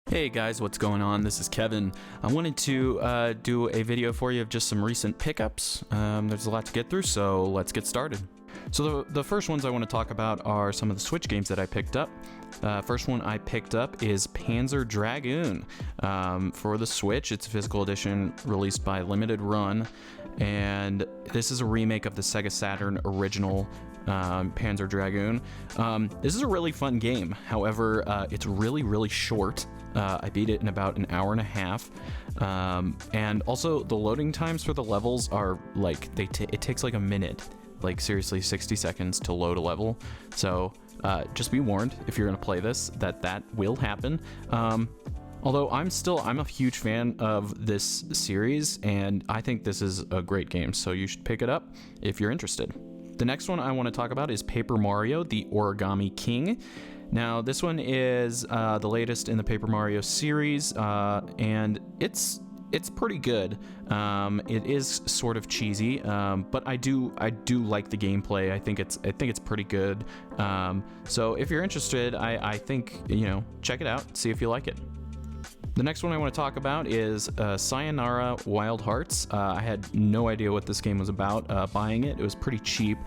Hey guys, what's going on? This is Kevin. I wanted to do a video for you of just some recent pickups. There's a lot to get through, so let's get started. So the first ones I want to talk about are some of the Switch games that I picked up. First one I picked up is Panzer Dragoon for the Switch. It's a physical edition released by Limited Run, and this is a remake of the Sega Saturn original Panzer Dragoon. This is a really fun game. However, it's really short. I beat it in about an hour and a half, and also the loading times for the levels are like it takes like a minute, like seriously 60 seconds to load a level. So just be warned if you're gonna play this that will happen. Although I'm a huge fan of this series, and I think this is a great game, so you should pick it up if you're interested. The next one I want to talk about is Paper Mario: The Origami King. Now, this one is the latest in the Paper Mario series, and it's pretty good. It is sort of cheesy, but I do like the gameplay. I think it's pretty good. So if you're interested, I think check it out, see if you like it. The next one I want to talk about is Sayonara Wild Hearts. I had no idea what this game was about buying it. It was pretty cheap,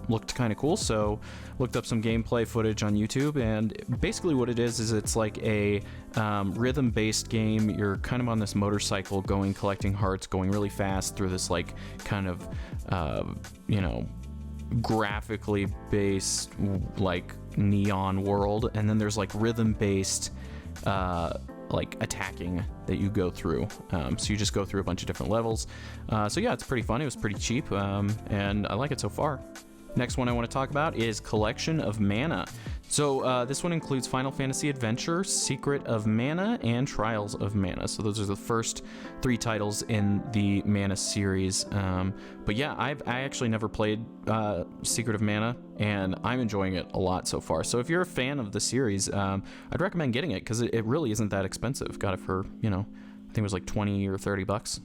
looked kind of cool, so looked up some gameplay footage on YouTube, and basically what it is it's like a rhythm-based game. You're kind of on this motorcycle collecting hearts, going really fast through this like kind of, graphically based like neon world, and then there's like rhythm-based like attacking that you go through. So you just go through a bunch of different levels. So yeah, it's pretty fun. It was pretty cheap, and I like it so far. Next one I want to talk about is Collection of Mana. So this one includes Final Fantasy Adventure, Secret of Mana, and Trials of Mana. So those are the first 3 titles in the Mana series. But yeah, I actually never played Secret of Mana, and I'm enjoying it a lot so far. So if you're a fan of the series, I'd recommend getting it because it really isn't that expensive. Got it for, I think it was like 20 or 30 bucks.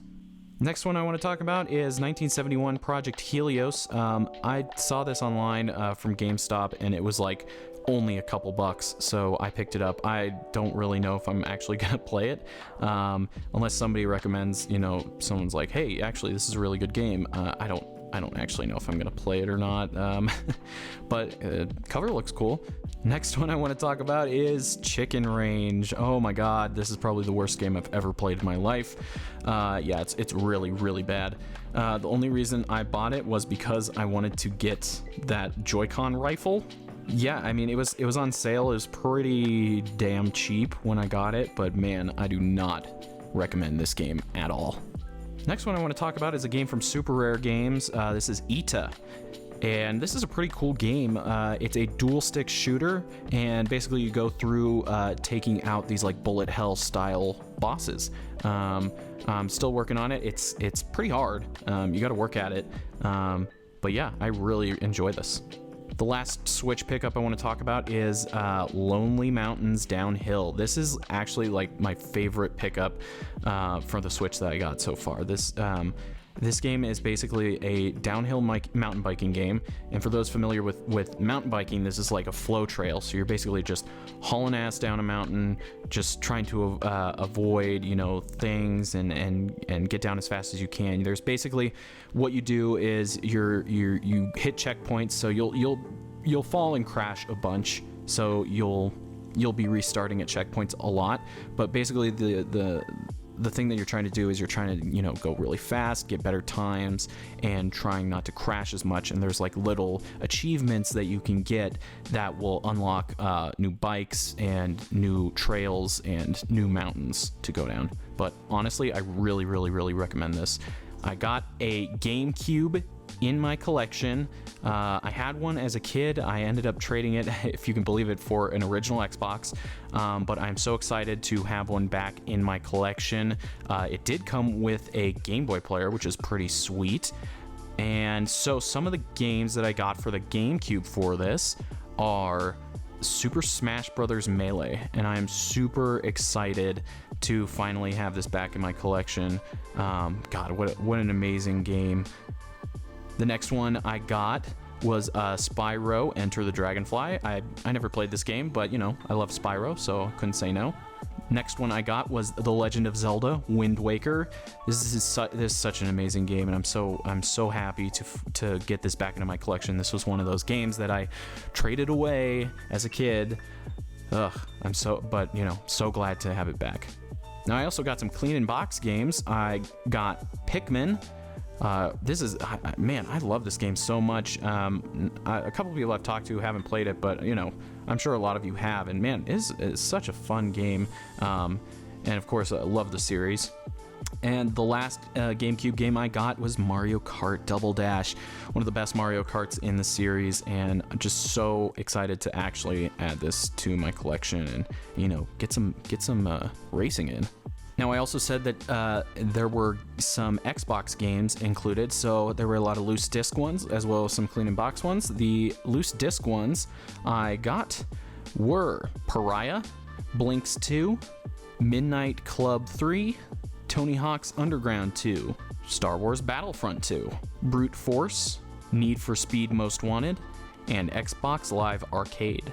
Next one I want to talk about is 1971 Project Helios. I saw this online from GameStop, and it was like only a couple bucks, so I picked it up. I don't really know if I'm actually gonna play it, unless somebody recommends, someone's like, hey, actually this is a really good game. I don't actually know if I'm gonna play it or not, but cover looks cool. Next one I want to talk about is Chicken Range. Oh my god, this is probably the worst game I've ever played in my life. Yeah, it's really bad. The only reason I bought it was because I wanted to get that Joy-Con rifle. Yeah, I mean, it was on sale. It was pretty damn cheap when I got it, but man, I do not recommend this game at all. Next one I want to talk about is a game from Super Rare Games. This is ITTA. And this is a pretty cool game. It's a dual stick shooter, and basically you go through taking out these like bullet hell style bosses. I'm still working on it. It's pretty hard. You got to work at it. But yeah, I really enjoy this. The last Switch pickup I want to talk about is Lonely Mountains Downhill. This is actually like my favorite pickup for the Switch that I got so far. This game is basically a downhill mountain biking game, and for those familiar with mountain biking, this is like a flow trail. So you're basically just hauling ass down a mountain, just trying to avoid things and get down as fast as you can. There's basically what you do is you hit checkpoints, so you'll fall and crash a bunch. So you'll be restarting at checkpoints a lot, but basically the thing that you're trying to do is you're trying to, go really fast, get better times, and trying not to crash as much. And there's like little achievements that you can get that will unlock new bikes and new trails and new mountains to go down. But honestly, I really recommend this. I got a Gamecube in my collection. I had one as a kid. I ended up trading it, if you can believe it, for an original Xbox, but I'm so excited to have one back in my collection. It did come with a Game Boy player, which is pretty sweet. And so some of the games that I got for the GameCube for this are Super Smash Bros. Melee, and I am super excited to finally have this back in my collection. God, what an amazing game. The next one I got was Spyro, Enter the Dragonfly. I never played this game, but I love Spyro, so couldn't say no. Next one I got was The Legend of Zelda: Wind Waker. This is such an amazing game, and I'm so happy to get this back into my collection. This was one of those games that I traded away as a kid. I'm so glad to have it back. Now I also got some clean in box games. I got Pikmin. Man, I love this game so much. A couple people I've talked to haven't played it, but I'm sure a lot of you have. And man, it's such a fun game. And of course, I love the series. And the last GameCube game I got was Mario Kart Double Dash, one of the best Mario Karts in the series, and I'm just so excited to actually add this to my collection and get some racing in. Now, I also said that there were some Xbox games included, so there were a lot of loose disc ones as well as some clean in box ones. The loose disc ones I got were Pariah, Blinx 2, Midnight Club 3, Tony Hawk's Underground 2, Star Wars Battlefront 2, Brute Force, Need for Speed Most Wanted, and Xbox Live Arcade.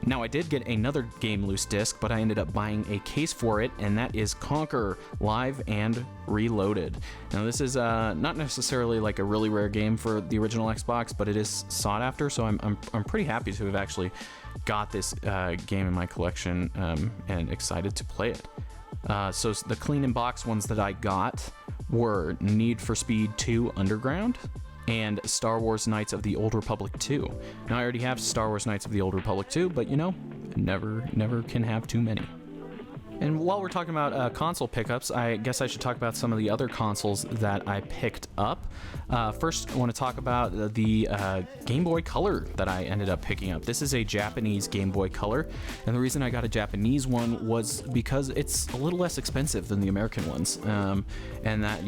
Now, I did get another game loose disc, but I ended up buying a case for it, and that is Conker Live and Reloaded. Now, this is not necessarily like a really rare game for the original Xbox, but it is sought after, so I'm pretty happy to have actually got this game in my collection and excited to play it. So the clean in box ones that I got were Need for Speed 2 Underground and Star Wars Knights of the Old Republic 2. Now, I already have Star Wars Knights of the Old Republic 2, but never can have too many. And while we're talking about console pickups, I guess I should talk about some of the other consoles that I picked up. First, I want to talk about the Game Boy Color that I ended up picking up. This is a Japanese Game Boy Color, and the reason I got a Japanese one was because it's a little less expensive than the American ones. And that,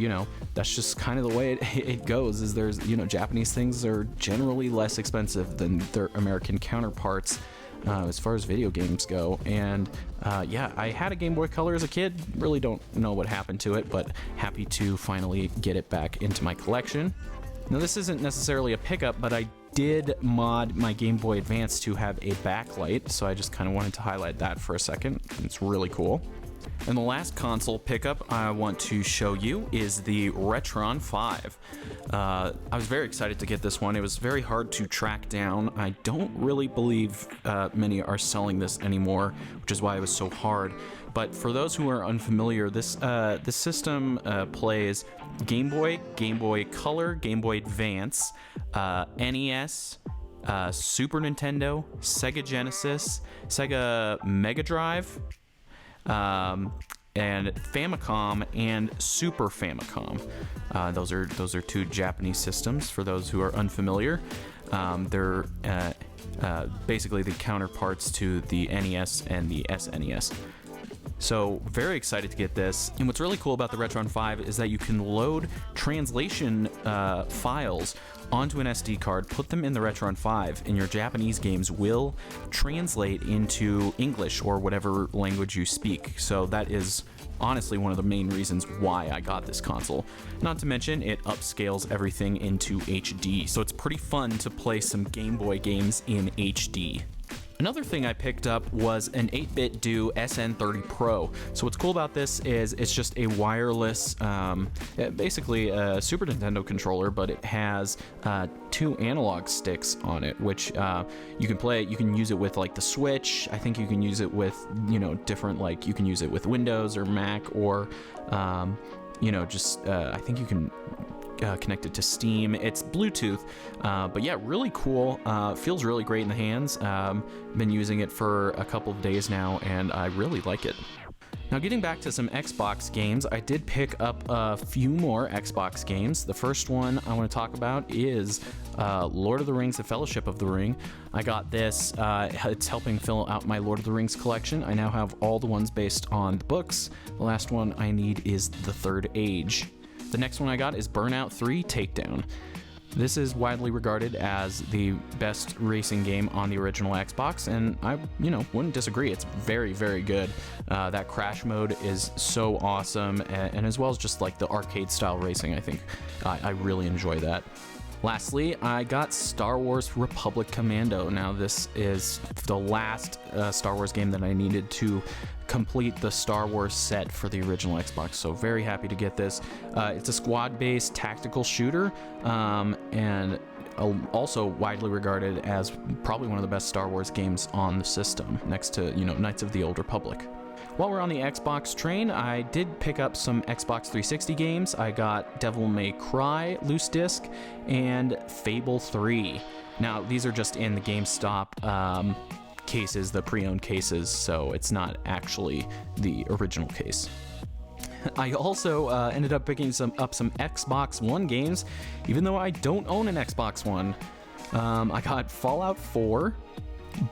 that's just kind of the way it goes, is there's, Japanese things are generally less expensive than their American counterparts. As far as video games go. And I had a Game Boy Color as a kid. Really don't know what happened to it, but happy to finally get it back into my collection. Now, this isn't necessarily a pickup, but I did mod my Game Boy Advance to have a backlight, so I just kind of wanted to highlight that for a second. It's really cool. And the last console pickup I want to show you is the Retron 5. I was very excited to get this one. It was very hard to track down. I don't really believe many are selling this anymore, which is why it was so hard. But for those who are unfamiliar, this system plays Game Boy, Game Boy Color, Game Boy Advance, NES, Super Nintendo, Sega Genesis, Sega Mega Drive, and Famicom and Super Famicom. Those are two Japanese systems for those who are unfamiliar. They're basically the counterparts to the NES and the SNES. So very excited to get this. And what's really cool about the Retron 5 is that you can load translation files onto an SD card, put them in the Retron 5, and your Japanese games will translate into English or whatever language you speak. So that is honestly one of the main reasons why I got this console. Not to mention, it upscales everything into HD, so it's pretty fun to play some Game Boy games in HD. Another thing I picked up was an 8-bit Do SN30 Pro. So what's cool about this is it's just a wireless, basically a Super Nintendo controller, but it has 2 analog sticks on it, which you can play. You can use it with like the Switch. I think you can use it with different, like you can use it with Windows or Mac, or I think you can connect it to Steam. It's Bluetooth, but yeah, really cool. Feels really great in the hands. Been using it for a couple of days now, and I really like it. Now, getting back to some Xbox games, I did pick up a few more Xbox games. The first one I want to talk about is Lord of the Rings: The Fellowship of the Ring. I got this. It's helping fill out my Lord of the Rings collection. I now have all the ones based on the books. The last one I need is The Third Age. The next one I got is Burnout 3 Takedown. This is widely regarded as the best racing game on the original Xbox, and I, wouldn't disagree. It's very, very good. That crash mode is so awesome, and as well as just like the arcade style racing, I think I really enjoy that. Lastly, I got Star Wars Republic Commando. Now, this is the last Star Wars game that I needed to complete the Star Wars set for the original Xbox, so very happy to get this. It's a squad-based tactical shooter, and also widely regarded as probably one of the best Star Wars games on the system, next to, Knights of the Old Republic. While we're on the Xbox train, I did pick up some Xbox 360 games. I got Devil May Cry loose disc and Fable 3. Now, these are just in the GameStop cases, the pre-owned cases, so it's not actually the original case. I also ended up picking up some Xbox One games, even though I don't own an Xbox One. I got Fallout 4,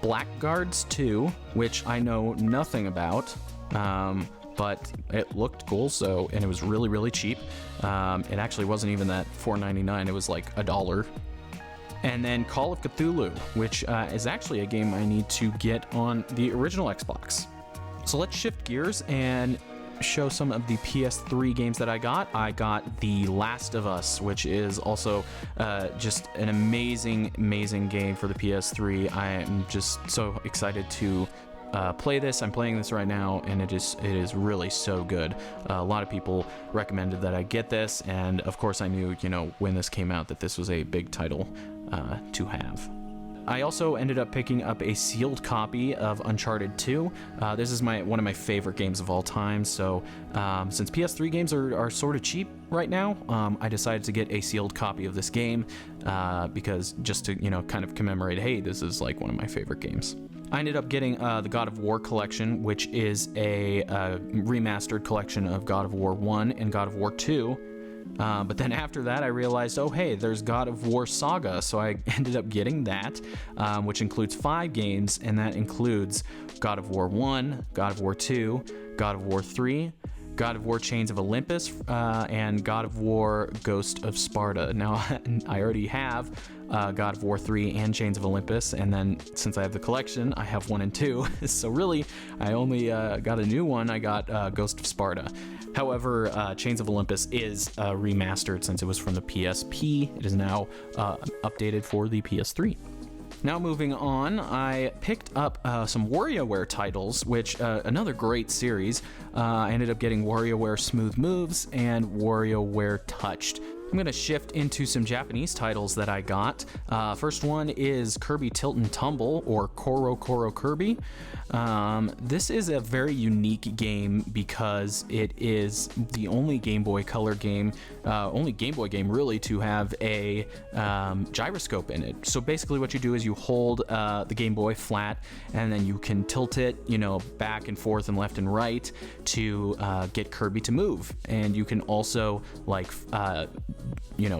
Blackguards 2, which I know nothing about, but it looked cool, and it was really, really cheap. It actually wasn't even that $4.99, it was like $1. And then Call of Cthulhu, which is actually a game I need to get on the original Xbox. So let's shift gears and show some of the PS3 games that I got. I got The Last of Us, which is also just an amazing game for the PS3. I am just so excited to play this. I'm playing this right now, and it is really so good. A lot of people recommended that I get this, and of course I knew, when this came out, that this was a big title to have. I also ended up picking up a sealed copy of Uncharted 2. This is one of my favorite games of all time, so since PS3 games are sort of cheap right now, I decided to get a sealed copy of this game because just to, kind of commemorate, hey, this is like one of my favorite games. I ended up getting the God of War collection, which is a remastered collection of God of War 1 and God of War 2. But then after that, I realized, oh, hey, there's God of War Saga. So I ended up getting that, which includes 5 games, and that includes God of War 1, God of War 2, God of War 3, God of War Chains of Olympus, and God of War Ghost of Sparta. Now, I already have God of War 3 and Chains of Olympus, and then since I have the collection, I have 1 and 2. So really, I only got a new one. I got Ghost of Sparta. However, Chains of Olympus is remastered since it was from the PSP. It is now updated for the PS3. Now moving on, I picked up some WarioWare titles, which another great series. I ended up getting WarioWare Smooth Moves and WarioWare Touched. I'm going to shift into some Japanese titles that I got. First one is Kirby Tilt and Tumble, or Koro Koro Kirby. This is a very unique game because it is the only Game Boy Color game, only Game Boy game really, to have a gyroscope in it. So basically what you do is you hold the Game Boy flat, and then you can tilt it, back and forth and left and right to get Kirby to move. And you can also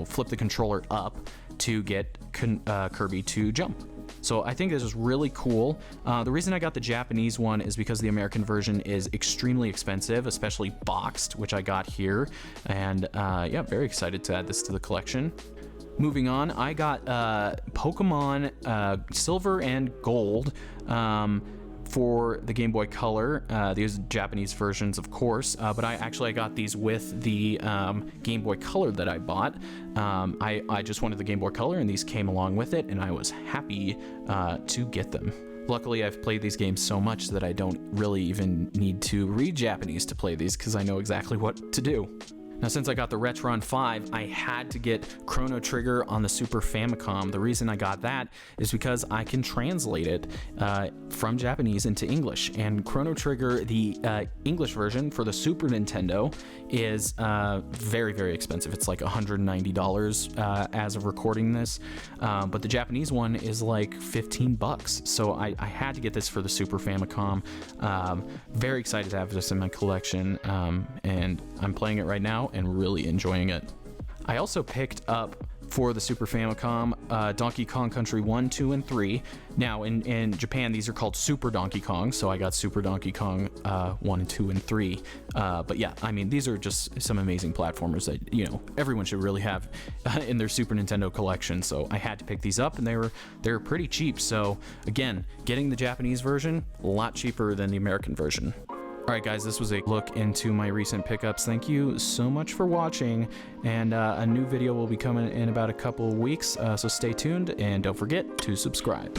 flip the controller up to get Kirby to jump. So I think this is really cool. The reason I got the Japanese one is because the American version is extremely expensive, especially boxed, which I got here. And very excited to add this to the collection. Moving on, I got Pokemon Silver and Gold for the Game Boy Color. These Japanese versions, of course, but I got these with the Game Boy Color that I bought. I just wanted the Game Boy Color, and these came along with it, and I was happy to get them. Luckily, I've played these games so much that I don't really even need to read Japanese to play these, because I know exactly what to do. Now, since I got the Retron 5, I had to get Chrono Trigger on the Super Famicom. The reason I got that is because I can translate it from Japanese into English. And Chrono Trigger, the English version for the Super Nintendo, is very, very expensive. It's like $190 as of recording this. But the Japanese one is like $15. So I had to get this for the Super Famicom. Very excited to have this in my collection. And I'm playing it right now and really enjoying it. I also picked up for the Super Famicom Donkey Kong Country 1, 2, and 3. Now in Japan these are called Super Donkey Kong, so I got Super Donkey Kong 1 and 2 and 3. But yeah, I mean, these are just some amazing platformers that everyone should really have in their Super Nintendo collection. So I had to pick these up, and they were pretty cheap. So again, getting the Japanese version a lot cheaper than the American version. All right, guys, this was a look into my recent pickups. Thank you so much for watching, and a new video will be coming in about a couple weeks, so stay tuned and don't forget to subscribe.